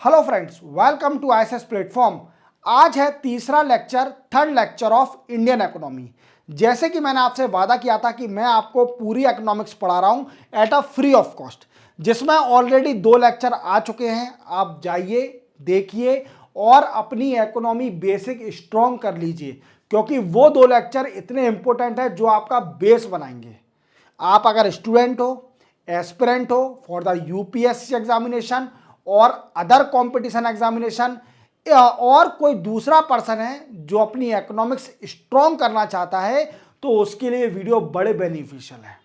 Hello friends, welcome to ISS platform. आज है तीसरा lecture, third lecture of Indian economy. जैसे कि मैंने आपसे वादा किया था कि मैं आपको पूरी इकोनॉमिक्स पढ़ा रहा हूं at a free of cost, जिसमें ऑलरेडी 2 लेक्चर आ चुके हैं। आप जाइए, देखिए और अपनी इकोनॉमी बेसिक स्ट्रॉन्ग कर लीजिए, क्योंकि वो 2 लेक्चर इतने इंपॉर्टेंट है जो आपका बेस बनाएंगे। आप अगर स्टूडेंट हो, एस्पिरेंट हो फॉर द यूपीएससी एग्जामिनेशन और अदर कंपटीशन एग्जामिनेशन, और कोई दूसरा पर्सन है जो अपनी इकोनॉमिक्स स्ट्रॉन्ग करना चाहता है, तो उसके लिए वीडियो बड़े बेनिफिशियल है।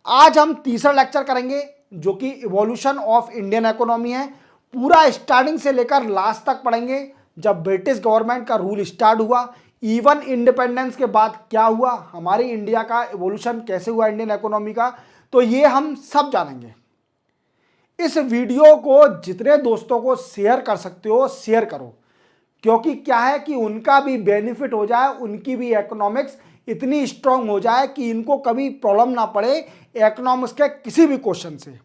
आज हम तीसरा लेक्चर करेंगे जो कि इवोल्यूशन ऑफ इंडियन इकोनॉमी है। पूरा स्टार्टिंग से लेकर लास्ट तक पढ़ेंगे। जब ब्रिटिश गवर्नमेंट का रूल स्टार्ट हुआ, इवन इंडिपेंडेंस के बाद क्या हुआ, हमारी इंडिया का इवोल्यूशन कैसे हुआ इंडियन इकोनॉमी का, तो ये हम सब जानेंगे। इस वीडियो को जितने दोस्तों को शेयर कर सकते हो शेयर करो, क्योंकि क्या है कि उनका भी बेनिफिट हो जाए, उनकी भी इकोनॉमिक्स इतनी स्ट्रांग हो जाए कि इनको कभी प्रॉब्लम ना पड़े इकोनॉमिक्स के किसी भी क्वेश्चन से,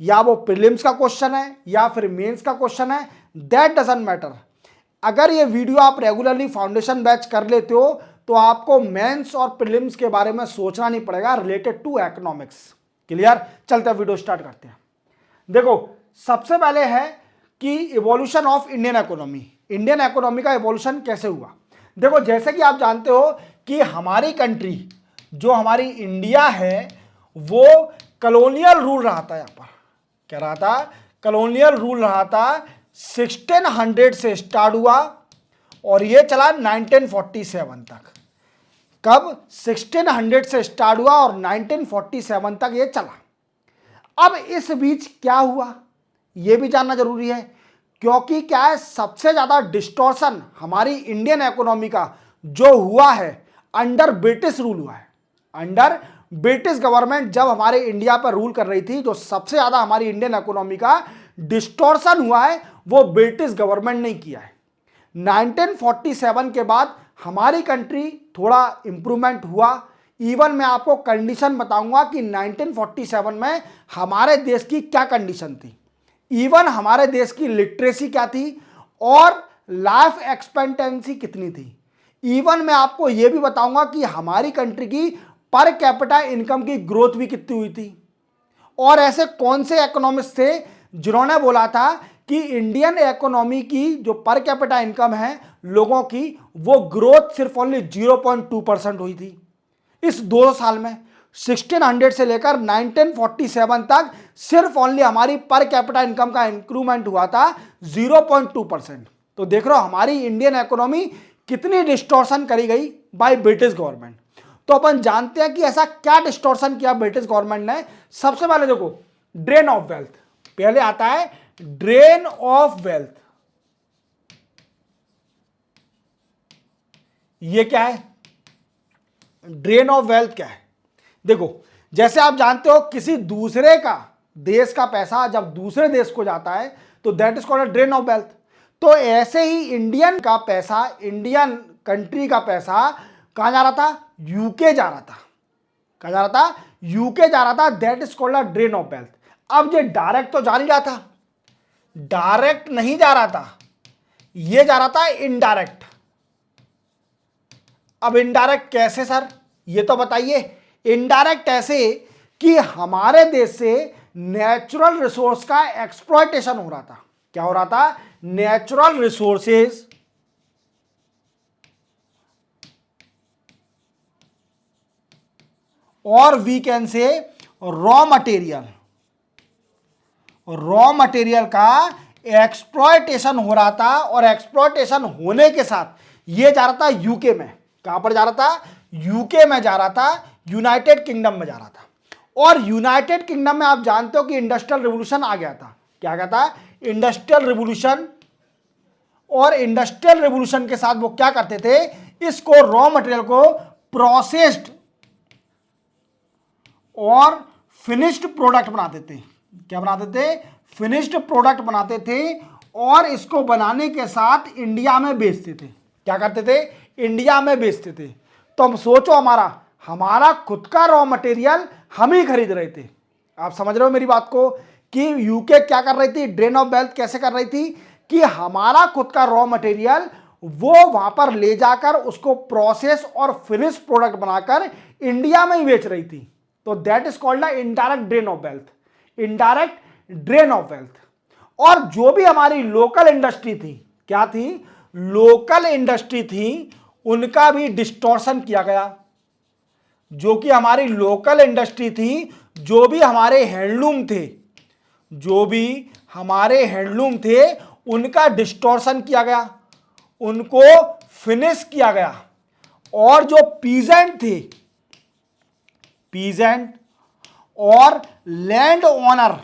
या वो प्रीलिम्स का क्वेश्चन है या फिर मेंस का क्वेश्चन है, दैट डजंट मैटर। अगर ये वीडियो आप रेगुलरली फाउंडेशन बैच कर लेते हो तो आपको मेंस और प्रीलिम्स के बारे में सोचना नहीं पड़ेगा रिलेटेड टू इकोनॉमिक्स। क्लियर? चलते वीडियो स्टार्ट करते हैं। देखो, सबसे पहले है कि evolution of Indian economy. Indian economy का इवोल्यूशन कैसे हुआ। देखो, जैसे कि आप जानते हो कि हमारी कंट्री, जो हमारी इंडिया है, वो कॉलोनियल रूल रहा था। यहां पर क्या रहा था? कॉलोनियल रूल रहा था। 1600 से स्टार्ट हुआ और ये चला 1947 तक। कब? 1600 से स्टार्ट हुआ और 1947 तक ये चला। अब इस बीच क्या हुआ यह भी जानना जरूरी है, क्योंकि क्या है, सबसे ज्यादा डिस्टॉर्शन हमारी इंडियन इकोनॉमी का जो हुआ है अंडर ब्रिटिश रूल हुआ है। अंडर ब्रिटिश गवर्नमेंट जब हमारे इंडिया पर रूल कर रही थी, जो सबसे ज्यादा हमारी इंडियन इकोनॉमी का डिस्टॉर्शन हुआ है वो ब्रिटिश गवर्नमेंट ने किया है। 1947 के बाद हमारी कंट्री थोड़ा इंप्रूवमेंट हुआ। इवन मैं आपको कंडीशन बताऊंगा कि 1947 में हमारे देश की क्या कंडीशन थी, इवन हमारे देश की लिटरेसी क्या थी और लाइफ एक्सपेक्टेंसी कितनी थी। इवन मैं आपको यह भी बताऊंगा कि हमारी कंट्री की पर कैपिटा इनकम की ग्रोथ भी कितनी हुई थी। और ऐसे कौन से इकोनॉमिस्ट थे जिन्होंने बोला था कि इंडियन इकोनॉमी की जो पर कैपिटा इनकम है लोगों की, वो ग्रोथ सिर्फ ओनली 0.2% हुई थी इस 2 साल में। 1600 से लेकर 1947 तक सिर्फ ओनली हमारी पर कैपिटा इनकम का इंक्रीमेंट हुआ था 0.2%। तो देख रहे हो हमारी इंडियन इकोनॉमी कितनी डिस्टॉर्शन करी गई बाय ब्रिटिश गवर्नमेंट। तो अपन जानते हैं कि ऐसा क्या डिस्टॉर्शन किया ब्रिटिश गवर्नमेंट ने। सबसे पहले देखो, ड्रेन ऑफ वेल्थ। पहले आता है ड्रेन ऑफ वेल्थ। ये क्या है? ड्रेन ऑफ वेल्थ क्या है? देखो, जैसे आप जानते हो किसी दूसरे का देश का पैसा जब दूसरे देश को जाता है तो that is called drain of wealth. तो ऐसे ही इंडियन का पैसा, इंडियन कंट्री का पैसा कहां जा रहा था? यूके जा रहा था। कहां जा रहा था? यूके जा रहा था। That is called drain of wealth. अब ये डायरेक्ट तो जा नहीं रहा था, डायरेक्ट नहीं जा रहा था, ये जा रहा था इनडायरेक्ट। अब इनडायरेक्ट कैसे सर, ये तो बताइए। इनडायरेक्ट ऐसे कि हमारे देश से नेचुरल रिसोर्स का एक्सप्लॉयटेशन हो रहा था। क्या हो रहा था? नेचुरल रिसोर्सेज और we can say raw material, raw material का एक्सप्लॉयटेशन हो रहा था। और एक्सप्लॉयटेशन होने के साथ ये जा रहा था यूके में। कहां पर जा रहा था? यूके में जा रहा था, यूनाइटेड किंगडम में जा रहा था। और यूनाइटेड किंगडम में आप जानते हो कि इंडस्ट्रियल रिवॉल्यूशन आ गया था। क्या आ गया था? Industrial revolution. और इंडस्ट्रियल रिवॉल्यूशन के साथ वो क्या करते थे? इसको रॉ मटेरियल को प्रोसेस्ड और फिनिश्ड प्रोडक्ट बनाते थे। क्या बनाते थे? फिनिश्ड प्रोडक्ट बनाते थे और इसको बनाने के साथ इंडिया में बेचते थे। क्या करते थे? इंडिया में बेचते थे। तो हम सोचो, हमारा खुद का रॉ मटेरियल हम ही खरीद रहे थे। आप समझ रहे हो मेरी बात को कि यूके क्या कर रही थी, ड्रेन ऑफ वेल्थ कैसे कर रही थी कि हमारा खुद का रॉ मटेरियल वो वहां पर ले जाकर उसको प्रोसेस और फिनिश प्रोडक्ट बनाकर इंडिया में ही बेच रही थी। तो that is called indirect drain of wealth, indirect drain of wealth. और जो भी हमारी लोकल इंडस्ट्री थी, क्या थी, लोकल इंडस्ट्री थी, उनका भी डिस्टॉर्शन किया गया। जो कि हमारी लोकल इंडस्ट्री थी, जो भी हमारे हैंडलूम थे, जो भी हमारे हैंडलूम थे, उनका डिस्टॉर्शन किया गया, उनको फिनिश किया गया। और जो पीजेंट थे, पीजेंट और लैंड ओनर,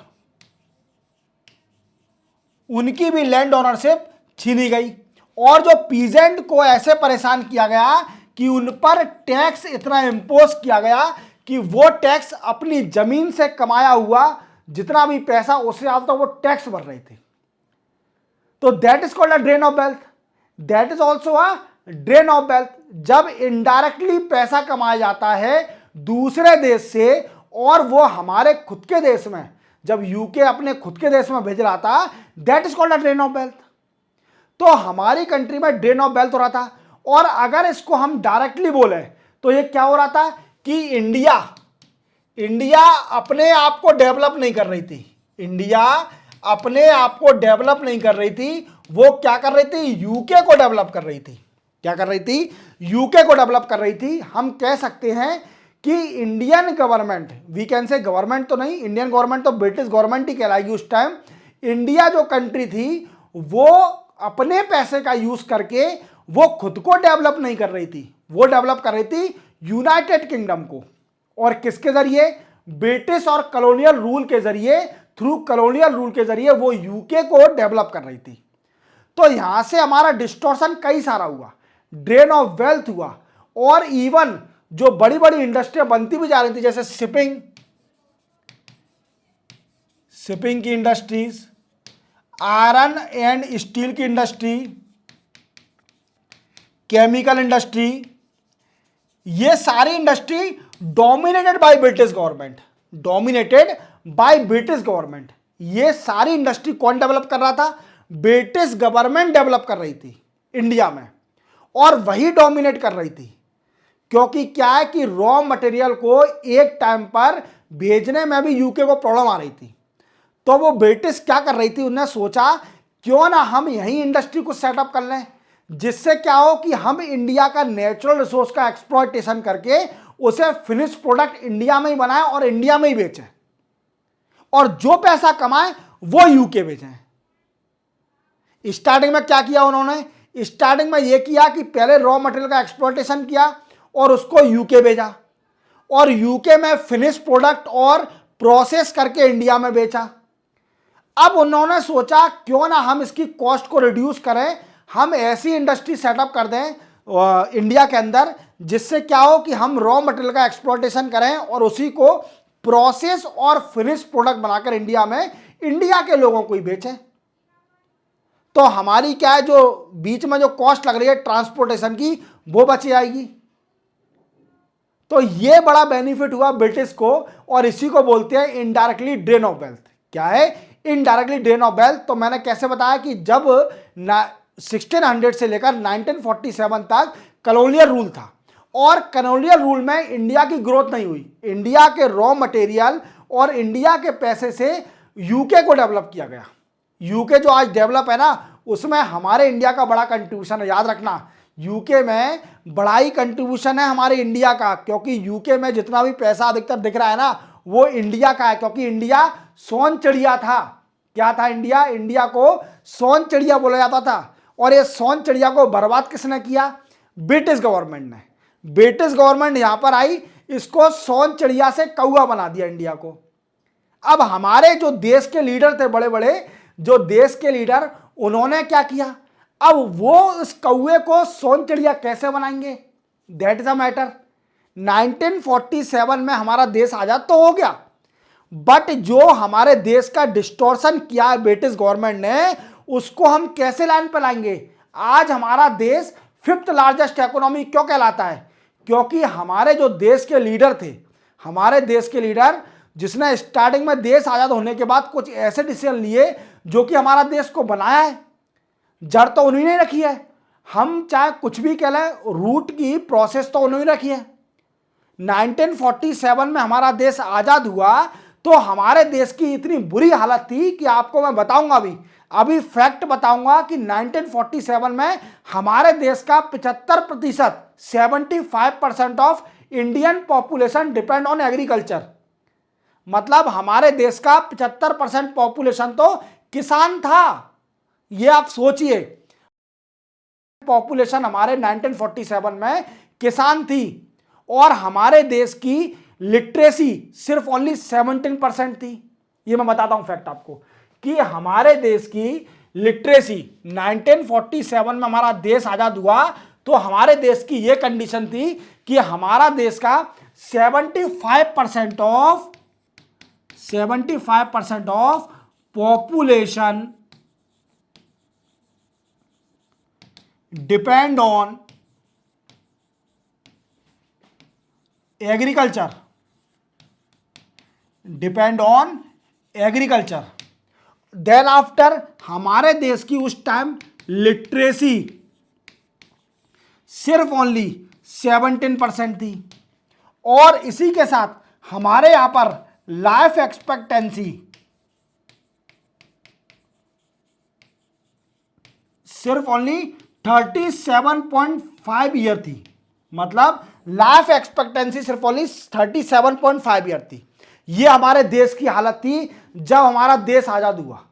उनकी भी लैंड ओनरशिप छीनी गई। और जो पीजेंट को ऐसे परेशान किया गया कि उन पर टैक्स इतना इंपोज किया गया कि वो टैक्स अपनी जमीन से कमाया हुआ जितना भी पैसा उससे ज्यादा वो टैक्स भर रहे थे। तो that is called a drain of wealth, that is also a drain of wealth. जब इनडायरेक्टली पैसा कमाया जाता है दूसरे देश से और वो हमारे खुद के देश में, जब यूके अपने खुद के देश में भेज रहा था, that is called a drain of wealth. तो हमारी कंट्री में ड्रेन ऑफ वेल्थ हो रहा था। और अगर इसको हम डायरेक्टली बोले तो ये क्या हो रहा था कि इंडिया अपने आप को डेवलप नहीं कर रही थी, इंडिया अपने आप को डेवलप नहीं कर रही थी, वो क्या कर रही थी, यूके को डेवलप कर रही थी। क्या कर रही थी, यूके को डेवलप कर रही थी। हम कह सकते हैं कि Indian government, we can say government तो नहीं, इंडियन गवर्नमेंट तो ब्रिटिश गवर्नमेंट ही कहलाएगी उस टाइम। इंडिया जो कंट्री थी वो अपने पैसे का यूज करके वो खुद को डेवलप नहीं कर रही थी, वो डेवलप कर रही थी यूनाइटेड किंगडम को। और किसके जरिए, ब्रिटिश और कॉलोनियल रूल के जरिए, थ्रू कॉलोनियल रूल के जरिए वो यूके को डेवलप कर रही थी। तो यहां से हमारा डिस्टॉर्शन कई सारा हुआ, ड्रेन ऑफ वेल्थ हुआ। और इवन जो बड़ी बड़ी इंडस्ट्रियां बनती भी जा रही थी, जैसे शिपिंग की इंडस्ट्रीज, आयरन एंड स्टील की इंडस्ट्री, केमिकल इंडस्ट्री, ये सारी industry dominated by British government, dominated by British government. ये सारी इंडस्ट्री कौन डेवलप कर रहा था, ब्रिटिश गवर्नमेंट डेवलप कर रही थी इंडिया में। और वही डोमिनेट कर रही थी, क्योंकि क्या है कि रॉ मटेरियल को एक टाइम पर भेजने में भी यूके को प्रॉब्लम आ रही थी। तो वो ब्रिटिश क्या कर रही थी, उन्होंने सोचा क्यों ना हम यही इंडस्ट्री को सेटअप कर लें, जिससे क्या हो कि हम इंडिया का नेचुरल रिसोर्स का एक्सप्लॉयटेशन करके उसे फिनिश प्रोडक्ट इंडिया में ही बनाएं और इंडिया में ही बेचें, और जो पैसा कमाएं वो यूके भेजें। स्टार्टिंग में क्या किया उन्होंने, स्टार्टिंग में यह किया कि पहले रॉ मटेरियल का एक्सप्लॉयटेशन किया और उसको यूके भेजा, और यूके में फिनिश प्रोडक्ट और प्रोसेस करके इंडिया में बेचा। अब उन्होंने सोचा क्यों ना हम इसकी कॉस्ट को रिड्यूस करें, हम ऐसी इंडस्ट्री सेटअप कर दें इंडिया के अंदर, जिससे क्या हो कि हम रॉ मटेरियल का एक्सप्लॉयटेशन करें और उसी को प्रोसेस और फिनिश प्रोडक्ट बनाकर इंडिया में इंडिया के लोगों को ही बेचें। तो हमारी क्या है, जो बीच में जो कॉस्ट लग रही है ट्रांसपोर्टेशन की, वो बच जाएगी। तो ये बड़ा बेनिफिट हुआ ब्रिटिश को, और इसी को बोलते हैं इनडायरेक्टली ड्रेन ऑफ वेल्थ। क्या है, इनडायरेक्टली ड्रेन ऑफ वेल्थ। तो मैंने कैसे बताया कि जब 1600 से लेकर 1947 तक कॉलोनियल रूल था, और कॉलोनियल रूल में इंडिया की ग्रोथ नहीं हुई, इंडिया के रॉ मटेरियल और इंडिया के पैसे से यूके को डेवलप किया गया। यूके जो आज डेवलप है ना, उसमें हमारे इंडिया का बड़ा कंट्रीब्यूशन है। याद रखना, यूके में बड़ा ही कंट्रीब्यूशन है हमारे इंडिया का, क्योंकि यूके में जितना भी पैसा अधिकतर दिख रहा है ना, वो इंडिया का है। क्योंकि इंडिया सोन चिड़िया था। क्या था इंडिया, इंडिया को सोन चिड़िया बोला जाता था। और ये सोन चिड़िया को बर्बाद किसने किया, ब्रिटिश गवर्नमेंट ने। ब्रिटिश गवर्नमेंट यहां पर आई, इसको सोन चिड़िया से कौवा बना दिया इंडिया को। अब हमारे जो देश के लीडर थे, बड़े बड़े जो देश के लीडर, उन्होंने क्या किया, अब वो इस कौवे को सोन चिड़िया कैसे बनाएंगे, दैट इज अ मैटर। 1947 में हमारा देश आजाद तो हो गया, बट जो हमारे देश का डिस्टॉर्शन किया है ब्रिटिश गवर्नमेंट ने, उसको हम कैसे लाइन पर लाएंगे। आज हमारा देश 5th लार्जेस्ट इकोनॉमी क्यों कहलाता है, क्योंकि हमारे जो देश के लीडर थे, हमारे देश के लीडर जिसने स्टार्टिंग में देश आजाद होने के बाद कुछ ऐसे डिसीजन लिए जो कि हमारा देश को बनाया है। जड़ तो उन्हीं ने रखी है, हम चाहे कुछ भी कह लें, रूट की प्रोसेस तो उन्होंने रखी है। 1947 में हमारा देश आजाद हुआ तो हमारे देश की इतनी बुरी हालत थी कि आपको मैं बताऊंगा, अभी फैक्ट बताऊंगा कि 1947 में हमारे देश का 75%, 75% of Indian population depend on agriculture. मतलब हमारे देश का 75% पॉपुलेशन तो किसान था। ये आप सोचिए, पॉपुलेशन हमारे 1947 में किसान थी और हमारे देश की लिटरेसी सिर्फ ओनली 17% थी। ये मैं बताता हूं फैक्ट आपको कि हमारे देश की लिटरेसी 1947 में हमारा देश आजाद हुआ तो हमारे देश की यह कंडीशन थी कि हमारा देश का 75% of population depend on agriculture, then after हमारे देश की उस टाइम लिटरेसी सिर्फ ओनली 17% थी और इसी के साथ हमारे यहां पर लाइफ एक्सपेक्टेंसी सिर्फ ओनली 37.5 ईयर थी। मतलब लाइफ एक्सपेक्टेंसी सिर्फ ओनली 37.5 ईयर थी। यह हमारे देश की हालत थी जब हमारा देश आजाद हुआ।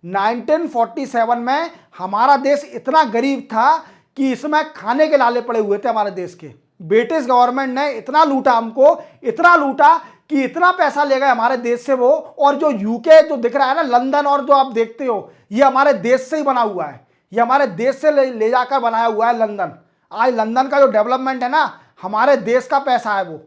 1947 में हमारा देश इतना गरीब था कि इसमें खाने के लाले पड़े हुए थे हमारे देश के। ब्रिटिश गवर्नमेंट ने इतना लूटा हमको, इतना लूटा कि इतना पैसा ले गए हमारे देश से वो। और जो यूके जो दिख रहा है ना, लंदन, और जो आप देखते हो, ये हमारे देश से ही बना हुआ है। ये हमारे देश से ले जाकर बनाया हुआ है लंदन। आज लंदन का जो डेवलपमेंट है ना, हमारे देश का पैसा है वो,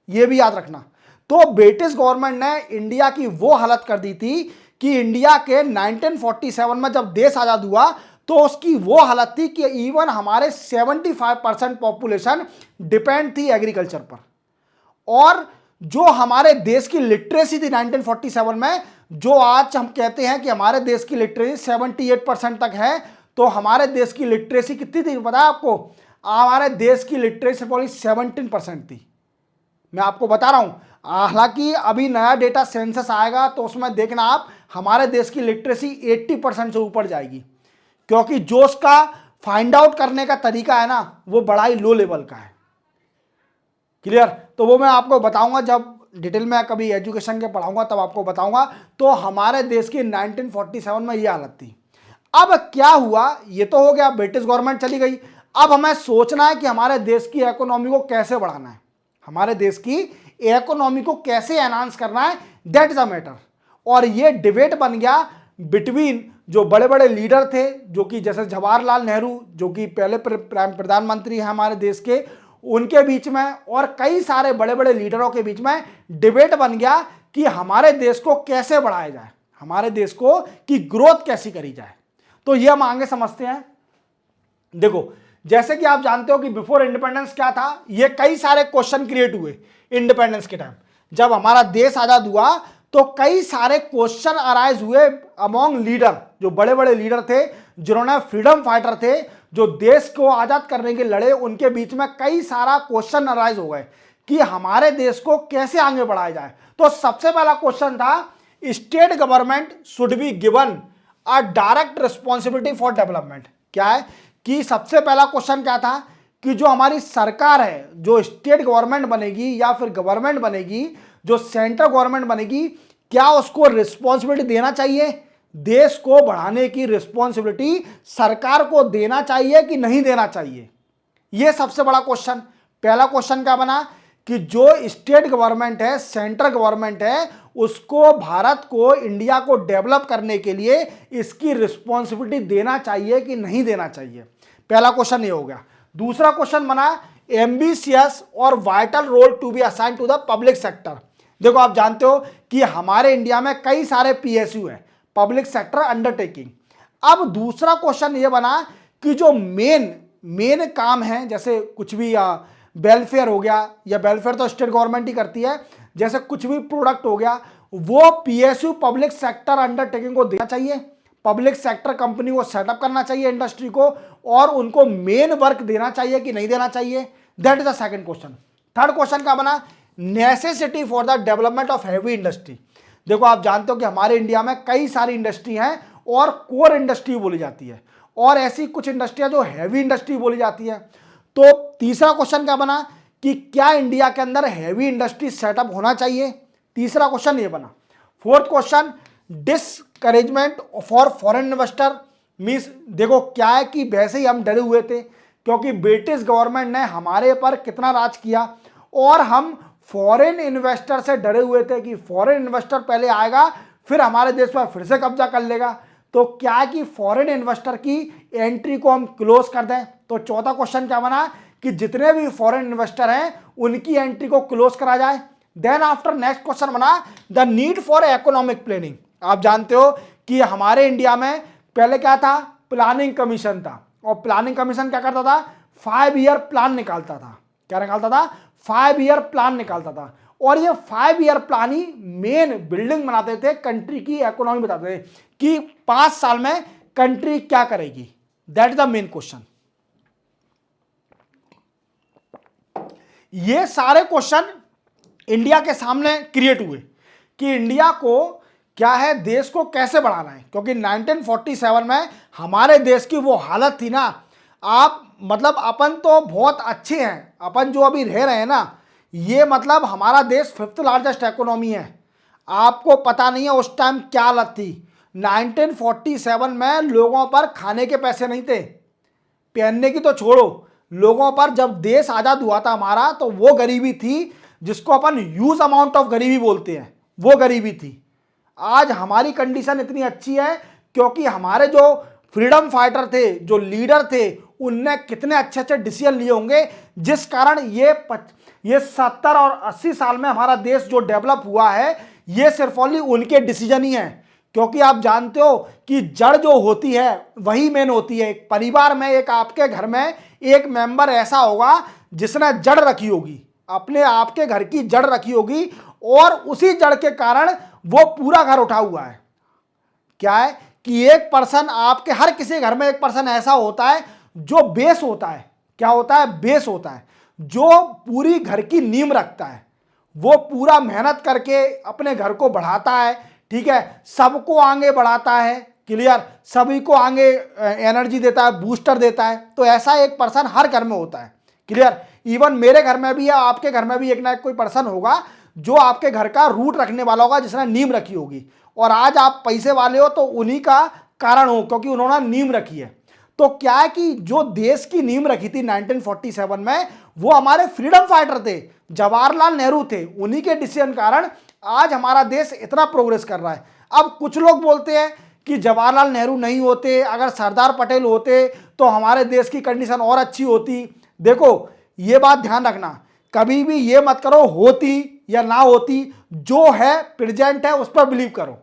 ये भी याद रखना। तो ब्रिटिश गवर्नमेंट ने इंडिया की वो हालत कर दी थी कि इंडिया के 1947 में जब देश आजाद हुआ तो उसकी वो हालत थी कि इवन हमारे 75% पॉपुलेशन डिपेंड थी एग्रीकल्चर पर। और जो हमारे देश की लिटरेसी थी 1947 में, जो आज हम कहते हैं कि हमारे देश की लिटरेसी 78% तक है, तो हमारे देश की लिटरेसी कितनी थी पता है आपको? हमारे देश की लिटरेसी 17% थी। मैं आपको बता रहा हूं, हालांकि अभी नया डेटा सेंसस आएगा तो उसमें देखना आप, हमारे देश की लिटरेसी 80% से ऊपर जाएगी, क्योंकि जो उसका फाइंड आउट करने का तरीका है ना, वो बड़ा ही लो लेवल का है। क्लियर? तो वो मैं आपको बताऊंगा जब डिटेल में कभी एजुकेशन के पढ़ाऊंगा, तब आपको बताऊंगा। तो हमारे देश की 1947 में ये हालत थी। अब क्या हुआ, ये तो हो गया, ब्रिटिश गवर्नमेंट चली गई। अब हमें सोचना है कि हमारे देश की इकोनॉमी को कैसे बढ़ाना है, हमारे देश की इकोनॉमी को कैसे एनहांस करना है, दैट इज अ मैटर। और ये डिबेट बन गया बिटवीन जो बड़े बड़े लीडर थे, जो कि जैसे जवाहरलाल नेहरू, जो कि पहले प्रधानमंत्री हैं हमारे देश के, उनके बीच में, और कई सारे बड़े बड़े लीडरों के बीच में डिबेट बन गया कि हमारे देश को कैसे बढ़ाया जाए, हमारे देश को की ग्रोथ कैसी करी जाए। तो ये हम आगे समझते हैं। देखो, जैसे कि आप जानते हो कि बिफोर इंडिपेंडेंस क्या था, ये कई सारे क्वेश्चन क्रिएट हुए इंडिपेंडेंस के टाइम। जब हमारा देश आजाद हुआ तो कई सारे क्वेश्चन अराइज हुए अमॉन्ग लीडर, जो बड़े बड़े लीडर थे, जिन्होंने फ्रीडम फाइटर थे, जो देश को आजाद करने के लड़े, उनके बीच में कई सारा क्वेश्चन अराइज हो गए कि हमारे देश को कैसे आगे बढ़ाया जाए। तो सबसे पहला क्वेश्चन था, state government should be given a direct responsibility for development. क्या है कि सबसे पहला क्वेश्चन क्या था कि जो हमारी सरकार है, जो स्टेट गवर्नमेंट बनेगी या फिर गवर्नमेंट बनेगी, जो सेंट्रल गवर्नमेंट बनेगी, क्या उसको रिस्पॉन्सिबिलिटी देना चाहिए, देश को बढ़ाने की रिस्पॉन्सिबिलिटी सरकार को देना चाहिए कि नहीं देना चाहिए? यह सबसे बड़ा क्वेश्चन। पहला क्वेश्चन क्या बना कि जो स्टेट गवर्नमेंट है, सेंट्रल गवर्नमेंट है, उसको, भारत को, इंडिया को डेवलप करने के लिए इसकी रिस्पॉन्सिबिलिटी देना चाहिए कि नहीं देना चाहिए। पहला क्वेश्चन ये हो गया। दूसरा क्वेश्चन बना, एम्बिशियस और vital role to be assign to the public sector. देखो, आप जानते हो कि हमारे इंडिया में कई सारे पीएसयू है, पब्लिक सेक्टर अंडरटेकिंग। अब दूसरा क्वेश्चन ये बना कि जो मेन काम है, जैसे कुछ भी वेलफेयर हो गया, या वेलफेयर तो स्टेट गवर्नमेंट ही करती है, जैसे कुछ भी प्रोडक्ट हो गया, वो पीएसयू पब्लिक सेक्टर अंडरटेकिंग को देना चाहिए, पब्लिक सेक्टर कंपनी को सेटअप करना चाहिए इंडस्ट्री को, और उनको मेन वर्क देना चाहिए कि नहीं देना चाहिए? That is the second question. Third question क्या बना? Necessity for the development of heavy industry. देखो आप जानते हो कि हमारे इंडिया में कई सारी इंडस्ट्री हैं और कोर इंडस्ट्री बोली जाती है, और ऐसी कुछ इंडस्ट्रियां जो हैवी इंडस्ट्री बोली जाती है। तो तीसरा क्वेश्चन क्या बना कि क्या इंडिया के अंदर हैवी इंडस्ट्री सेटअप होना चाहिए? तीसरा क्वेश्चन ये बना। Fourth question, discouragement for foreign investor means, देखो क्या है कि वैसे ही हम डरे हुए थे क्योंकि ब्रिटिश गवर्नमेंट ने हमारे पर कितना राज किया, और हम फॉरेन इन्वेस्टर से डरे हुए थे कि फॉरेन इन्वेस्टर पहले आएगा फिर हमारे देश पर फिर से कब्जा कर लेगा। तो क्या है कि फॉरेन इन्वेस्टर की एंट्री को हम क्लोज कर दें। तो चौथा क्वेश्चन क्या बना कि जितने भी फॉरेन इन्वेस्टर हैं उनकी एंट्री को क्लोज करा जाए। देन आफ्टर नेक्स्ट क्वेश्चन बना the need for economic planning. आप जानते हो कि हमारे इंडिया में पहले क्या था? प्लानिंग कमीशन था, और प्लानिंग कमीशन क्या करता था? 5 ईयर प्लान निकालता था। क्या निकालता था? 5 ईयर प्लान निकालता था, और ये 5 ईयर प्लान ही मेन बिल्डिंग बनाते थे, कंट्री की इकोनॉमी बताते थे कि 5 साल में कंट्री क्या करेगी। That is the main question. ये सारे क्वेश्चन इंडिया के सामने क्रिएट हुए कि इंडिया को क्या है, देश को कैसे बढ़ाना है, क्योंकि 1947 में हमारे देश की वो हालत थी ना। आप मतलब अपन तो बहुत अच्छे हैं, अपन जो अभी रह रहे हैं ना, ये मतलब हमारा देश 5th लार्जेस्ट इकोनॉमी है। आपको पता नहीं है उस टाइम क्या हालत थी। 1947 में लोगों पर खाने के पैसे नहीं थे, पहनने की तो छोड़ो, लोगों पर जब देश आज़ाद हुआ था हमारा, तो वो गरीबी थी जिसको अपन ह्यूज अमाउंट ऑफ गरीबी बोलते हैं, वो गरीबी थी। आज हमारी कंडीशन इतनी अच्छी है क्योंकि हमारे जो फ्रीडम फाइटर थे, जो लीडर थे, उनने कितने अच्छे अच्छे डिसीजन लिए होंगे, जिस कारण ये 70 और 80 साल में हमारा देश जो डेवलप हुआ है, ये सिर्फ ओनली उनके डिसीजन ही है। क्योंकि आप जानते हो कि जड़ जो होती है वही मेन होती है। एक परिवार में, एक आपके घर में एक मेंबर ऐसा होगा जिसने जड़ रखी होगी, अपने आपके घर की जड़ रखी होगी, और उसी जड़ के कारण वो पूरा घर उठा हुआ है। क्या है कि एक पर्सन, आपके हर किसी घर में एक पर्सन ऐसा होता है जो बेस होता है। क्या होता है? बेस होता है, जो पूरी घर की नींव रखता है। वो पूरा मेहनत करके अपने घर को बढ़ाता है, ठीक है, सबको आगे बढ़ाता है, क्लियर, सभी को आगे एनर्जी देता है, बूस्टर देता है। तो ऐसा एक पर्सन हर घर में होता है, क्लियर। इवन मेरे घर में भी है, आपके घर में भी एक ना एक कोई पर्सन होगा जो आपके घर का रूट रखने वाला होगा, जिसने नींव रखी होगी। और आज आप पैसे वाले हो तो उन्हीं का कारण हो, क्योंकि उन्होंने नींव रखी है। तो क्या है कि जो देश की नींव रखी थी 1947 में, वो हमारे फ्रीडम फाइटर थे, जवाहरलाल नेहरू थे। उन्हीं के डिसीजन कारण आज हमारा देश इतना प्रोग्रेस कर रहा है। अब कुछ लोग बोलते हैं कि जवाहरलाल नेहरू नहीं होते, अगर सरदार पटेल होते तो हमारे देश की कंडीशन और अच्छी होती। देखो ये बात ध्यान रखना, कभी भी ये मत करो होती या ना होती, जो है प्रेजेंट है उस पर बिलीव करो,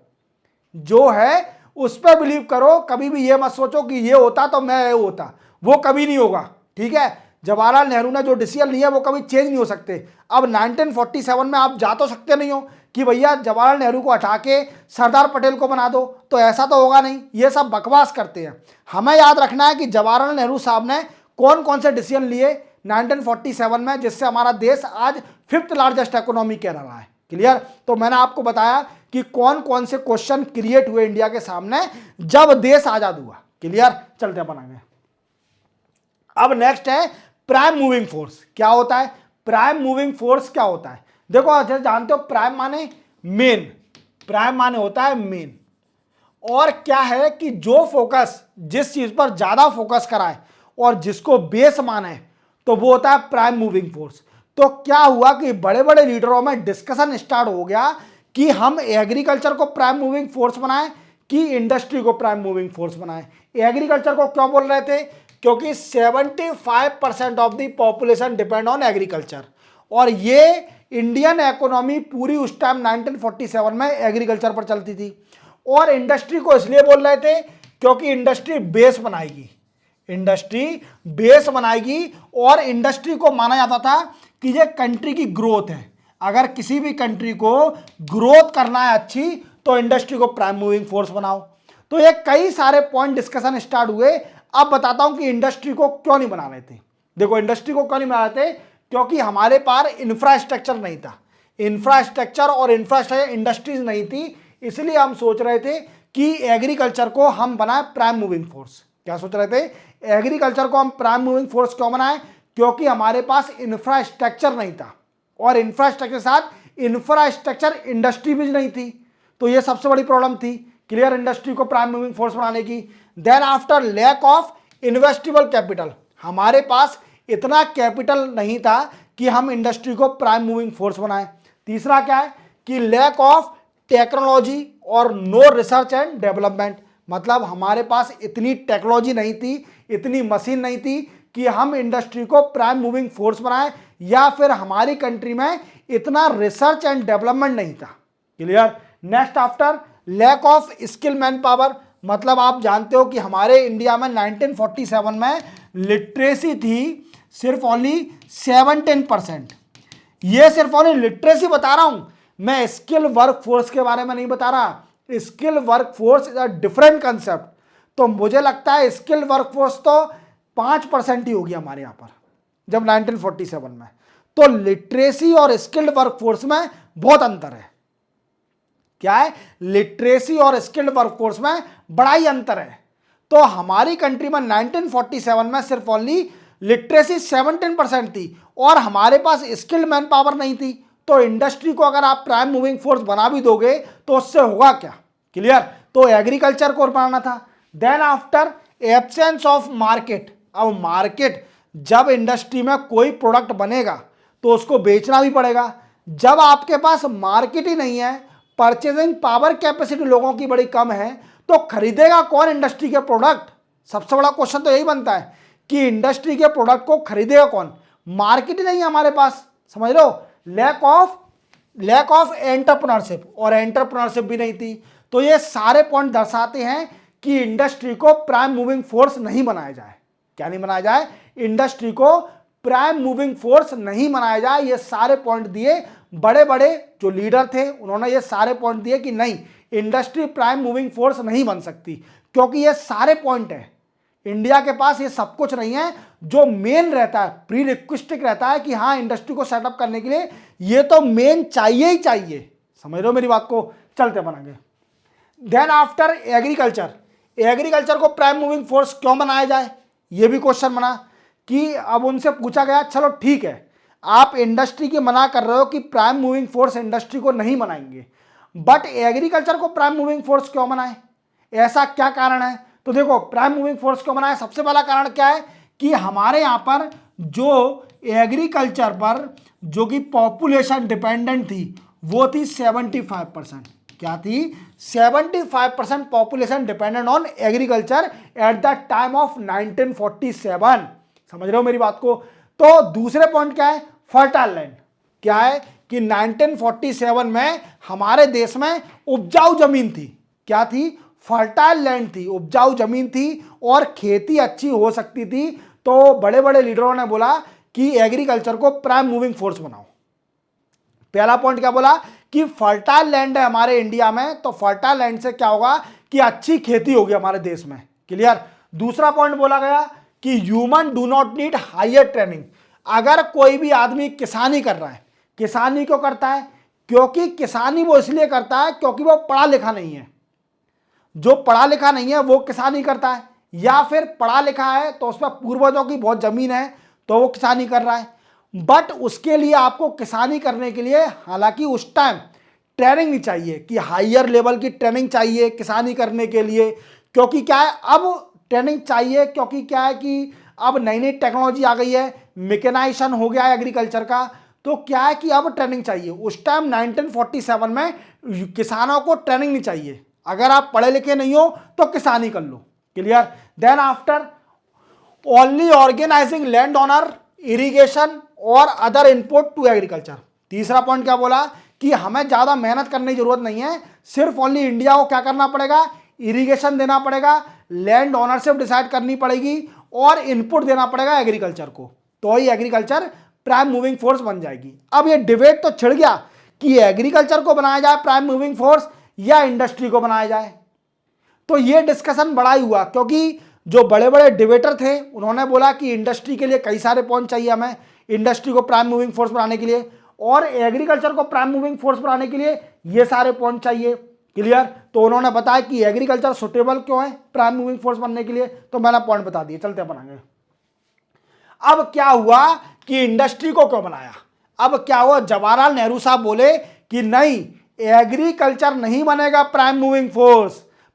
जो है उस पर बिलीव करो। कभी भी ये मत सोचो कि ये होता तो मैं ये होता, वो कभी नहीं होगा, ठीक है। जवाहरलाल नेहरू ने जो डिसीजन लिया वो कभी चेंज नहीं हो सकते। अब 1947 में आप जा तो सकते नहीं हो कि भैया जवाहरलाल नेहरू को हटा के सरदार पटेल को बना दो, तो ऐसा तो होगा नहीं। ये सब बकवास करते हैं। हमें याद रखना है कि जवाहरलाल नेहरू साहब ने कौन कौन से डिसीजन लिए 1947 में, जिससे हमारा देश आज 5th लार्जेस्ट इकोनॉमी कह रहा है, क्लियर। तो मैंने आपको बताया कि कौन कौन से क्वेश्चन क्रिएट हुए इंडिया के सामने जब देश आजाद हुआ, क्लियर। चलते अपन आगे। अब नेक्स्ट है प्राइम मूविंग फोर्स। क्या होता है प्राइम मूविंग फोर्स? क्या होता है? देखो जैसे जानते हो, प्राइम माने मेन, प्राइम माने होता है मेन। और क्या है कि जो फोकस जिस चीज पर ज्यादा फोकस कराए और जिसको बेस माने, तो वो होता है प्राइम मूविंग फोर्स। तो क्या हुआ कि बड़े बड़े लीडरों में डिस्कशन स्टार्ट हो गया कि हम एग्रीकल्चर को प्राइम मूविंग फोर्स बनाएं कि इंडस्ट्री को प्राइम मूविंग फोर्स बनाएं। एग्रीकल्चर को क्यों बोल रहे थे? क्योंकि 75% of the population depend on agriculture, और ये इंडियन इकोनॉमी पूरी उस टाइम 1947 में एग्रीकल्चर पर चलती थी। और इंडस्ट्री को इसलिए बोल रहे थे क्योंकि इंडस्ट्री बेस बनाएगी, इंडस्ट्री बेस बनाएगी, और इंडस्ट्री को माना जाता था कि ये कंट्री की ग्रोथ है। अगर किसी भी कंट्री को ग्रोथ करना है अच्छी, तो इंडस्ट्री को प्राइम मूविंग फोर्स बनाओ। तो ये कई सारे पॉइंट डिस्कशन स्टार्ट हुए। अब बताता हूं कि इंडस्ट्री को क्यों नहीं बना रहे थे। देखो, इंडस्ट्री को क्यों नहीं बना रहे थे, क्योंकि हमारे पास इंफ्रास्ट्रक्चर नहीं था। इंफ्रास्ट्रक्चर और इंफ्रास्ट्रक्चर इंडस्ट्रीज नहीं थी, इसलिए हम सोच रहे थे कि एग्रीकल्चर को हम बनाए प्राइम मूविंग फोर्स। क्या सोच रहे थे? एग्रीकल्चर को हम प्राइम मूविंग फोर्स क्यों बनाए? क्योंकि हमारे पास इंफ्रास्ट्रक्चर नहीं था, और इंफ्रास्ट्रक्चर के साथ इंफ्रास्ट्रक्चर इंडस्ट्री भी नहीं थी। तो ये सबसे बड़ी प्रॉब्लम थी, क्लियर, इंडस्ट्री को प्राइम मूविंग फोर्स बनाने की। Then after lack of investable capital, हमारे पास इतना कैपिटल नहीं था कि हम इंडस्ट्री को प्राइम मूविंग फोर्स बनाएं। तीसरा क्या है कि लैक ऑफ टेक्नोलॉजी और नो रिसर्च एंड डेवलपमेंट, मतलब हमारे पास इतनी टेक्नोलॉजी नहीं थी, इतनी मशीन नहीं थी कि हम इंडस्ट्री को प्राइम मूविंग फोर्स बनाएं, या फिर हमारी कंट्री में इतना रिसर्च एंड डेवलपमेंट नहीं था। Clear. Next after lack of skill manpower, मतलब आप जानते हो कि हमारे इंडिया में 1947 में लिटरेसी थी सिर्फ ओनली 17%। ये सिर्फ ओनली लिटरेसी बता रहा हूं मैं, स्किल वर्क फोर्स के बारे में नहीं बता रहा। Skill work force is a different concept. तो मुझे लगता है स्किल वर्क फोर्स तो 5% ही होगी हमारे यहां पर जब 1947 में। तो लिटरेसी और स्किल्ड वर्क फोर्स में बहुत अंतर है। क्या है? लिटरेसी और स्किल्ड वर्कफोर्स में बड़ा ही अंतर है। तो हमारी कंट्री में 1947 में सिर्फ ओनली लिटरेसी 17% थी, और हमारे पास स्किल्ड मैन पावर नहीं थी। तो इंडस्ट्री को अगर आप प्राइम मूविंग फोर्स बना भी दोगे तो उससे होगा क्या? क्लियर। तो एग्रीकल्चर को बनाना था। Then after absence of market, अब मार्केट, जब इंडस्ट्री में कोई प्रोडक्ट बनेगा तो उसको बेचना भी पड़ेगा। जब आपके पास मार्केट ही नहीं है, परचेजिंग पावर कैपेसिटी लोगों की बड़ी कम है, तो खरीदेगा कौन इंडस्ट्री के प्रोडक्ट? सबसे बड़ा क्वेश्चन तो यही बनता है कि इंडस्ट्री के प्रोडक्ट को खरीदेगा कौन? मार्केट ही नहीं है हमारे पास, समझ लो। लैक ऑफ एंटरप्रेन्योरशिप, और एंटरप्रेन्योरशिप भी नहीं थी। तो ये सारे पॉइंट दर्शाते हैं कि इंडस्ट्री को प्राइम मूविंग फोर्स नहीं बनाया जाए। क्या नहीं बनाया जाए? इंडस्ट्री को प्राइम मूविंग फोर्स नहीं बनाया जाए। ये सारे पॉइंट दिए, बड़े बड़े जो लीडर थे उन्होंने ये सारे पॉइंट दिए कि नहीं, इंडस्ट्री प्राइम मूविंग फोर्स नहीं बन सकती, क्योंकि ये सारे पॉइंट है। इंडिया के पास ये सब कुछ नहीं है। जो मेन रहता है, प्री रिक्विस्टिक रहता है कि हाँ इंडस्ट्री को सेटअप करने के लिए ये तो मेन चाहिए ही चाहिए। समझ रहे हो मेरी बात को? चलते अपन आगे। देन आफ्टर एग्रीकल्चर, एग्रीकल्चर को प्राइम मूविंग फोर्स क्यों बनाया जाए, ये भी क्वेश्चन बना कि अब उनसे पूछा गया, चलो ठीक है, आप इंडस्ट्री की मना कर रहे हो कि प्राइम मूविंग फोर्स इंडस्ट्री को नहीं बनाएंगे, बट एग्रीकल्चर को प्राइम मूविंग फोर्स क्यों बनाए? ऐसा क्या कारण है? तो देखो, प्राइम मूविंग फोर्स क्यों बनाए, सबसे पहला कारण क्या है कि हमारे यहाँ पर जो एग्रीकल्चर पर जो कि पॉपुलेशन डिपेंडेंट थी वो थी 75%। क्या थी? 75% population dependent on agriculture at the time of 1947। समझ रहे हो मेरी बात को? तो दूसरे पॉइंट क्या है? Fertile land. क्या है कि 1947 में हमारे देश में उपजाऊ जमीन थी। क्या थी? फर्टाइल लैंड थी, उपजाऊ जमीन थी, और खेती अच्छी हो सकती थी। तो बड़े बड़े लीडरों ने बोला कि एग्रीकल्चर को प्राइम मूविंग फोर्स बनाओ। पहला पॉइंट क्या बोला कि फर्टाइल लैंड है हमारे इंडिया में, तो फर्टाइल लैंड से क्या होगा कि अच्छी खेती होगी हमारे देश में। क्लियर। दूसरा पॉइंट बोला गया कि human do not need higher training. अगर कोई भी आदमी किसानी कर रहा है, किसानी क्यों करता है? क्योंकि किसानी वो इसलिए करता है क्योंकि वो पढ़ा लिखा नहीं है। जो पढ़ा लिखा नहीं है वो किसानी करता है, या फिर पढ़ा लिखा है तो उसमें पूर्वजों की बहुत जमीन है तो वो किसानी कर रहा है। बट उसके लिए आपको किसानी करने के लिए हालांकि उस टाइम ट्रेनिंग नहीं चाहिए, कि हायर लेवल की ट्रेनिंग चाहिए किसानी करने के लिए। क्योंकि क्या है, अब ट्रेनिंग चाहिए क्योंकि क्या है कि अब नई नई टेक्नोलॉजी आ गई है, मैकेनाइजेशन हो गया है एग्रीकल्चर का। तो क्या है कि अब ट्रेनिंग चाहिए। उस टाइम 1947 में किसानों को ट्रेनिंग नहीं चाहिए। अगर आप पढ़े लिखे नहीं हो तो किसानी कर लो। Clear. Then after only organizing land owner, irrigation और अदर इनपुट टू एग्रीकल्चर। तीसरा पॉइंट क्या बोला कि हमें ज्यादा मेहनत करने की जरूरत नहीं है, सिर्फ ओनली इंडिया को क्या करना पड़ेगा? इरिगेशन देना पड़ेगा, लैंड ओनरशिप डिसाइड करनी पड़ेगी, और इनपुट देना पड़ेगा एग्रीकल्चर को, तो ही एग्रीकल्चर प्राइम मूविंग फोर्स बन जाएगी। अब ये डिबेट तो छिड़ गया कि एग्रीकल्चर को बनाया जाए प्राइम मूविंग फोर्स या इंडस्ट्री को बनाया जाए। तो ये डिस्कशन बड़ा ही हुआ, क्योंकि जो बड़े बड़े डिबेटर थे उन्होंने बोला कि इंडस्ट्री के लिए कई सारे पॉइंट चाहिए हमें, इंडस्ट्री को प्राइम मूविंग फोर्स बनाने के लिए, और एग्रीकल्चर को प्राइम मूविंग फोर्स बनाने के लिए ये सारे पॉइंट चाहिए। क्लियर? तो उन्होंने बताया कि एग्रीकल्चर सुटेबल क्यों है प्राइम मूविंग फोर्स बनने के लिए, तो मैंने पॉइंट बता दिए। चलते अपन आगे। अब क्या हुआ कि इंडस्ट्री को क्यों बनाया? अब क्या हुआ, जवाहरलाल नेहरू साहब बोले कि नहीं, एग्रीकल्चर नहीं बनेगा prime moving force,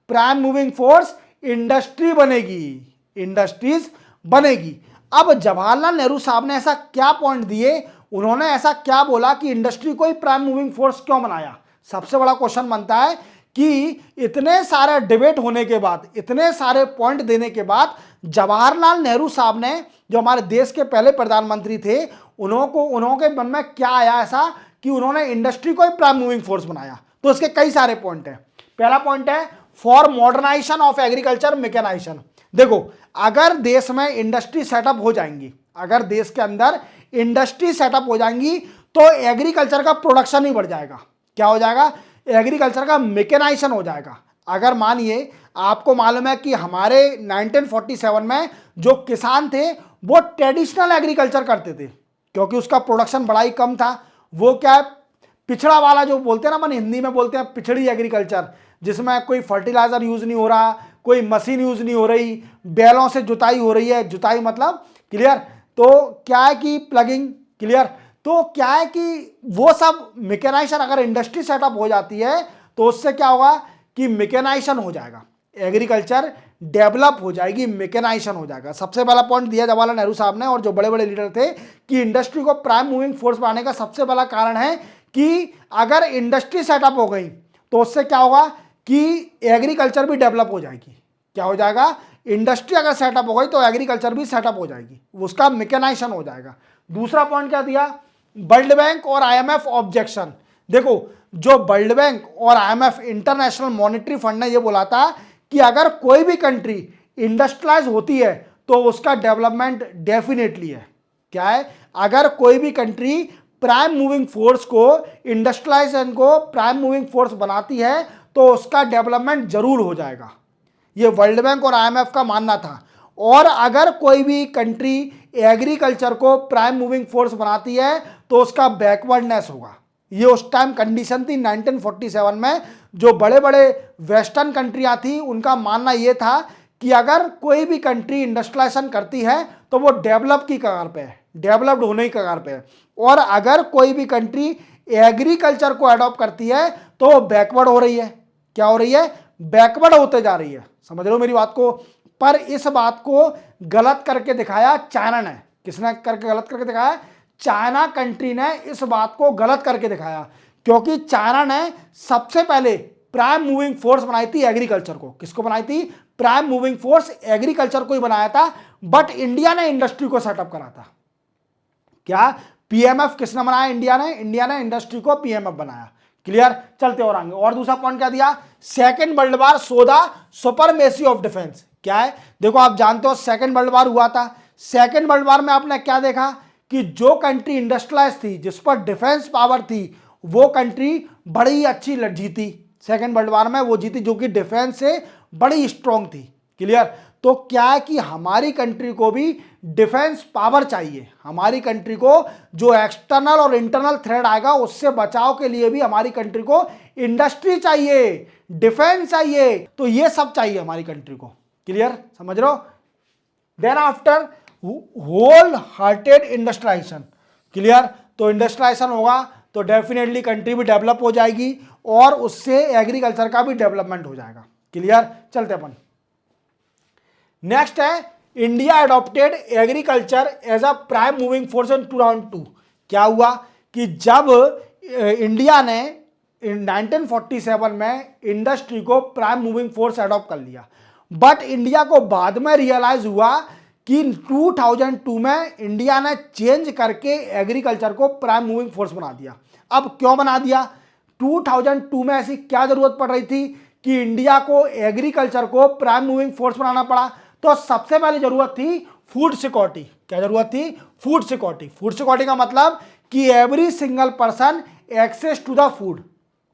prime moving force industry बनेगी, इंडस्ट्रीज बनेगी। अब जवाहरलाल नेहरू साहब ने ऐसा क्या पॉइंट दिए, उन्होंने ऐसा क्या बोला कि इंडस्ट्री को ही प्राइम मूविंग फोर्स क्यों बनाया? सबसे बड़ा क्वेश्चन बनता है कि इतने सारे डिबेट होने के बाद, इतने सारे पॉइंट देने के बाद जवाहरलाल नेहरू साहब ने, जो हमारे देश के पहले प्रधानमंत्री थे, उन्होंने मन में क्या आया ऐसा कि उन्होंने इंडस्ट्री को ही प्राइम मूविंग फोर्स बनाया? तो इसके कई सारे पॉइंट हैं। पहला पॉइंट है for modernisation of agriculture mechanisation. देखो, अगर देश में इंडस्ट्री सेटअप हो जाएंगी, अगर देश के अंदर इंडस्ट्री सेटअप हो जाएंगी तो एग्रीकल्चर का प्रोडक्शन ही बढ़ जाएगा। क्या हो जाएगा? एग्रीकल्चर का मैकेनाइजेशन हो जाएगा। अगर मानिए, आपको मालूम है कि हमारे 1947 में जो किसान थे वो ट्रेडिशनल एग्रीकल्चर करते थे, क्योंकि उसका प्रोडक्शन बड़ा ही कम था। वो क्या है, पिछड़ा वाला जो बोलते हैं ना, अपन हिंदी में बोलते हैं पिछड़ी एग्रीकल्चर, जिसमें कोई फर्टिलाइजर यूज नहीं हो रहा, कोई मशीन यूज नहीं हो रही, बैलों से जुताई हो रही है, जुताई मतलब, क्लियर? तो क्या है कि प्लगिंग, क्लियर? तो क्या है कि वो सब मैकेनाइजेशन, अगर इंडस्ट्री सेटअप हो जाती है तो उससे क्या होगा कि मैकेनाइजेशन हो जाएगा, एग्रीकल्चर डेवलप हो जाएगी, मैकेनाइजेशन हो जाएगा। सबसे पहला पॉइंट दिया जवाहरलाल नेहरू साहब ने और जो बड़े बड़े लीडर थे कि इंडस्ट्री को प्राइम मूविंग फोर्स बनाने का सबसे बड़ा कारण है कि अगर इंडस्ट्री सेटअप हो गई तो उससे क्या होगा कि एग्रीकल्चर भी डेवलप हो जाएगी। क्या हो जाएगा? इंडस्ट्री अगर सेटअप हो गई तो एग्रीकल्चर भी सेटअप हो जाएगी, उसका मैकेनाइजेशन हो जाएगा। दूसरा पॉइंट क्या दिया? वर्ल्ड बैंक और आईएमएफ ऑब्जेक्शन। देखो, जो वर्ल्ड बैंक और आईएमएफ, इंटरनेशनल मॉनेटरी फंड ने यह बोला था कि अगर कोई भी कंट्री इंडस्ट्रियलाइज होती है तो उसका डेवलपमेंट डेफिनेटली है। क्या है? अगर कोई भी कंट्री प्राइम मूविंग फोर्स को, इंडस्ट्रियलाइजेशन को प्राइम मूविंग फोर्स बनाती है तो उसका डेवलपमेंट जरूर हो जाएगा। ये वर्ल्ड बैंक और आईएमएफ का मानना था। और अगर कोई भी कंट्री एग्रीकल्चर को प्राइम मूविंग फोर्स बनाती है तो उसका बैकवर्डनेस होगा। ये उस टाइम कंडीशन थी 1947 में। जो बड़े बड़े वेस्टर्न कंट्रियां थी उनका मानना यह था कि अगर कोई भी कंट्री इंडस्ट्रियलाइजेशन करती है तो वो डेवलप की कगार पे है, डेवलप्ड होने की कगार पे है, और अगर कोई भी कंट्री एग्रीकल्चर को अडॉप्ट करती है तो वो बैकवर्ड हो रही है। क्या हो रही है? बैकवर्ड होते जा रही है। समझ रहे हो मेरी बात को? पर इस बात को गलत करके दिखाया चाइना ने। किसने करके गलत करके दिखाया? चाइना कंट्री ने इस बात को गलत करके दिखाया, क्योंकि चाइना ने सबसे पहले प्राइम मूविंग फोर्स बनाई थी एग्रीकल्चर को। किसको बनाई थी? प्राइम मूविंग फोर्स एग्रीकल्चर को ही बनाया था। बट इंडिया ने इंडस्ट्री को सेटअप करा था। क्या? पीएमएफ किसने बनाया? इंडिया ने। इंडिया ने इंडस्ट्री को पीएमएफ बनाया। क्लियर? चलते और आगे। और दूसरा पॉइंट क्या दिया? Second world war so the supremacy of defence. क्या है? देखो, आप जानते हो सेकंड वर्ल्ड वॉर हुआ था। सेकंड वर्ल्ड वॉर में आपने क्या देखा कि जो कंट्री इंडस्ट्रियलाइज थी, जिस पर डिफेंस पावर थी, वो कंट्री बड़ी अच्छी जीती। सेकंड वर्ल्ड वॉर में वो जीती जो कि डिफेंस से बड़ी स्ट्रांग थी। क्लियर? तो क्या है कि हमारी कंट्री को भी डिफेंस पावर चाहिए। हमारी कंट्री को जो एक्सटर्नल और इंटरनल थ्रेट आएगा उससे बचाव के लिए भी हमारी कंट्री को इंडस्ट्री चाहिए, डिफेंस चाहिए। तो ये सब चाहिए हमारी कंट्री को। क्लियर? समझ रहे हो? Then after wholehearted industrialisation. Clear? तो इंडस्ट्रियलाइजेशन होगा तो डेफिनेटली कंट्री भी डेवलप हो जाएगी और उससे एग्रीकल्चर का भी डेवलपमेंट हो जाएगा। क्लियर? चलते अपन नेक्स्ट है, India adopted agriculture as a prime moving force in 2002। क्या हुआ कि जब इंडिया ने 1947 में इंडस्ट्री को प्राइम मूविंग फोर्स अडॉप्ट कर लिया, बट इंडिया को बाद में रियलाइज हुआ कि 2002 में इंडिया ने चेंज करके एग्रीकल्चर को प्राइम मूविंग फोर्स बना दिया। अब क्यों बना दिया? 2002 में ऐसी क्या जरूरत पड़ रही थी कि इंडिया को एग्रीकल्चर को प्राइम मूविंग फोर्स बनाना पड़ा? तो सबसे पहले जरूरत थी फूड सिक्योरिटी। क्या जरूरत थी? Food security. फूड सिक्योरिटी का मतलब कि every single person access to the food,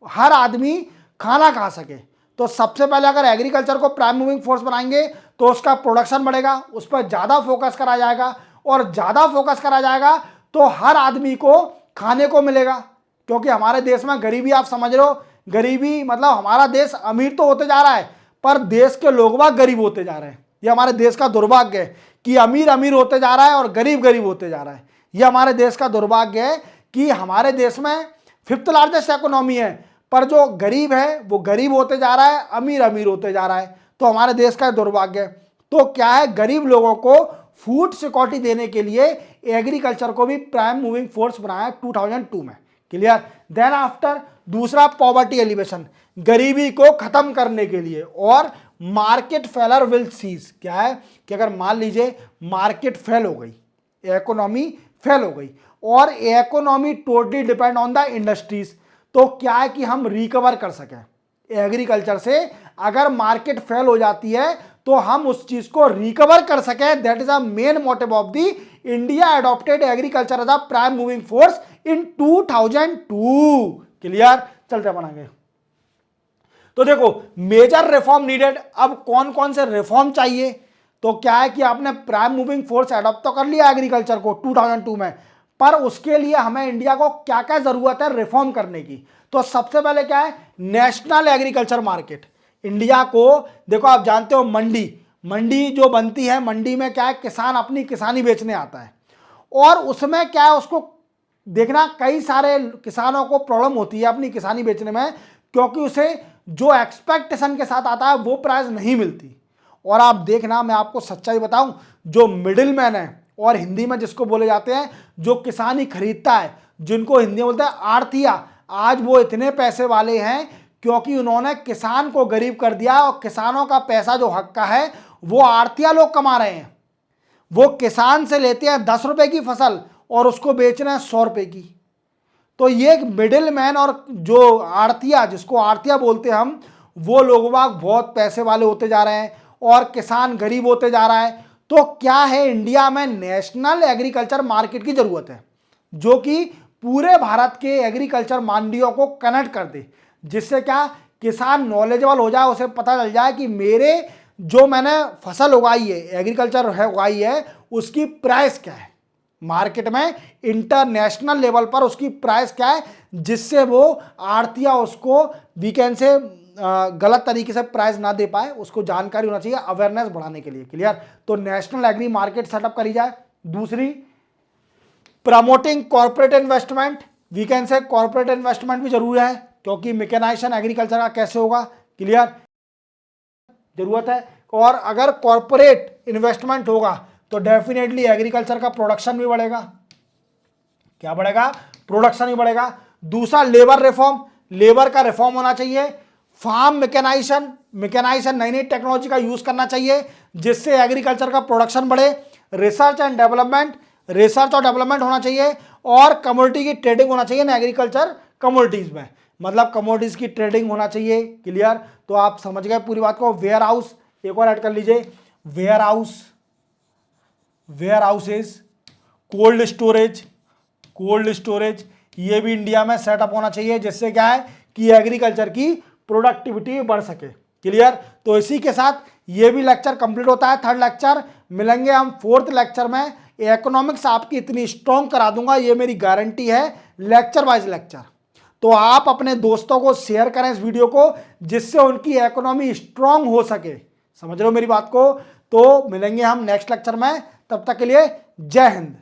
हर आदमी खाना खा सके। तो सबसे पहले अगर एग्रीकल्चर को प्राइम मूविंग फोर्स बनाएंगे तो उसका प्रोडक्शन बढ़ेगा, उस पर ज़्यादा फोकस करा जाएगा, और ज़्यादा फोकस करा जाएगा तो हर आदमी को खाने को मिलेगा। क्योंकि हमारे देश में गरीबी, आप समझ रहे हो, गरीबी मतलब हमारा देश अमीर तो होते जा रहा है पर देश के लोग बाग गरीब होते जा रहे हैं। ये हमारे देश का दुर्भाग्य है कि अमीर अमीर होते जा रहा है और गरीब गरीब होते जा रहा है। ये हमारे देश का दुर्भाग्य है कि हमारे देश में 5th लार्जेस्ट इकोनॉमी है पर जो गरीब है वो गरीब होते जा रहा है, अमीर अमीर होते जा रहा है। तो हमारे देश का दुर्भाग्य है। तो क्या है, गरीब लोगों को फूड सिक्योरिटी देने के लिए एग्रीकल्चर को भी प्राइम मूविंग फोर्स बनाया 2002 में। क्लियर? देन आफ्टर दूसरा पॉवर्टी एलिवेशन, गरीबी को खत्म करने के लिए, और मार्केट फेलर विल सीज। क्या है कि अगर मान लीजिए मार्केट फेल हो गई, इकोनॉमी फेल हो गई और economy totally depend on the industries, तो क्या है कि हम रिकवर कर सकें एग्रीकल्चर से। अगर मार्केट फेल हो जाती है तो हम उस चीज को रिकवर कर सकें। That is a main motive of the India adopted agriculture as a prime moving force in 2002। Clear? चलते बनाएंगे। तो देखो, मेजर रिफॉर्म नीडेड। अब कौन कौन से रिफॉर्म चाहिए? तो क्या है कि आपने प्राइम मूविंग फोर्स एडॉप्ट तो कर लिया एग्रीकल्चर को 2002 में, पर उसके लिए हमें इंडिया को क्या क्या जरूरत है रिफॉर्म करने की। तो सबसे पहले क्या है, नेशनल एग्रीकल्चर मार्केट। इंडिया को देखो, आप जानते हो मंडी, मंडी जो बनती है, मंडी में क्या है, किसान अपनी किसानी बेचने आता है और उसमें क्या है, उसको देखना, कई सारे किसानों को प्रॉब्लम होती है अपनी किसानी बेचने में, क्योंकि उसे जो एक्सपेक्टेशन के साथ आता है वो प्राइस नहीं मिलती। और आप देखना, मैं आपको सच्चाई बताऊं, जो मिडिल मैन है, और हिंदी में जिसको बोले जाते हैं जो किसानी खरीदता है, जिनको हिंदी में बोलते हैं आड़तिया, आज वो इतने पैसे वाले हैं क्योंकि उन्होंने किसान को गरीब कर दिया और किसानों का पैसा जो हक का है वो आड़तिया लोग कमा रहे हैं। वो किसान से लेते हैं 10 रुपए की फसल और उसको बेच रहे हैं 100 रुपए की। तो ये मिडिल मैन और जो आड़तिया, जिसको आड़तिया बोलते हैं हम, वो लोग बहुत पैसे वाले होते जा रहे हैं और किसान गरीब होते जा रहा है। तो क्या है, इंडिया में नेशनल एग्रीकल्चर मार्केट की जरूरत है जो कि पूरे भारत के एग्रीकल्चर मंडियों को कनेक्ट कर दे, जिससे क्या, किसान नॉलेजेबल हो जाए, उसे पता चल जाए कि मेरे जो मैंने फसल उगाई है, एग्रीकल्चर है उगाई है, उसकी प्राइस क्या है मार्केट में, इंटरनेशनल लेवल पर उसकी प्राइस क्या है, जिससे वो आड़तिया उसको वीकेंड से गलत तरीके से प्राइस ना दे पाए, उसको जानकारी होना चाहिए अवेयरनेस बढ़ाने के लिए। क्लियर? तो नेशनल एग्री मार्केट सेटअप करी जाए। दूसरी, प्रमोटिंग कॉर्पोरेट इन्वेस्टमेंट। वीकेंड से कॉर्पोरेट इन्वेस्टमेंट भी जरूरी है क्योंकि मैकेनाइजेशन एग्रीकल्चर का कैसे होगा। क्लियर? जरूरत है। और अगर कॉर्पोरेट इन्वेस्टमेंट होगा तो डेफिनेटली एग्रीकल्चर का प्रोडक्शन भी बढ़ेगा। क्या बढ़ेगा? प्रोडक्शन ही बढ़ेगा। दूसरा, लेबर रिफॉर्म, लेबर का रिफॉर्म होना चाहिए। फार्म मैकेनाइजेशन नई नई टेक्नोलॉजी का यूज करना चाहिए जिससे एग्रीकल्चर का प्रोडक्शन बढ़े। रिसर्च और डेवलपमेंट होना चाहिए और कमोडिटी की ट्रेडिंग होना चाहिए ना एग्रीकल्चर कमोडिटीज में, मतलब कमोडिटीज की ट्रेडिंग होना चाहिए। क्लियर? तो आप समझ गए पूरी बात को। वेयर हाउस एक और ऐड कर लीजिए, वेयर हाउसेज, कोल्ड स्टोरेज, ये भी इंडिया में सेटअप होना चाहिए जिससे क्या है कि एग्रीकल्चर की प्रोडक्टिविटी बढ़ सके। क्लियर? तो इसी के साथ ये भी लेक्चर कंप्लीट होता है, 3rd लेक्चर। मिलेंगे हम 4th लेक्चर में। इकोनॉमिक्स आपकी इतनी स्ट्रॉन्ग करा दूंगा, ये मेरी गारंटी है, लेक्चर वाइज लेक्चर। तो आप अपने दोस्तों को शेयर करें इस वीडियो को जिससे उनकी इकोनॉमी स्ट्रांग हो सके। समझ रहे हो मेरी बात को? तो मिलेंगे हम नेक्स्ट लेक्चर में, तब तक के लिए जय हिंद।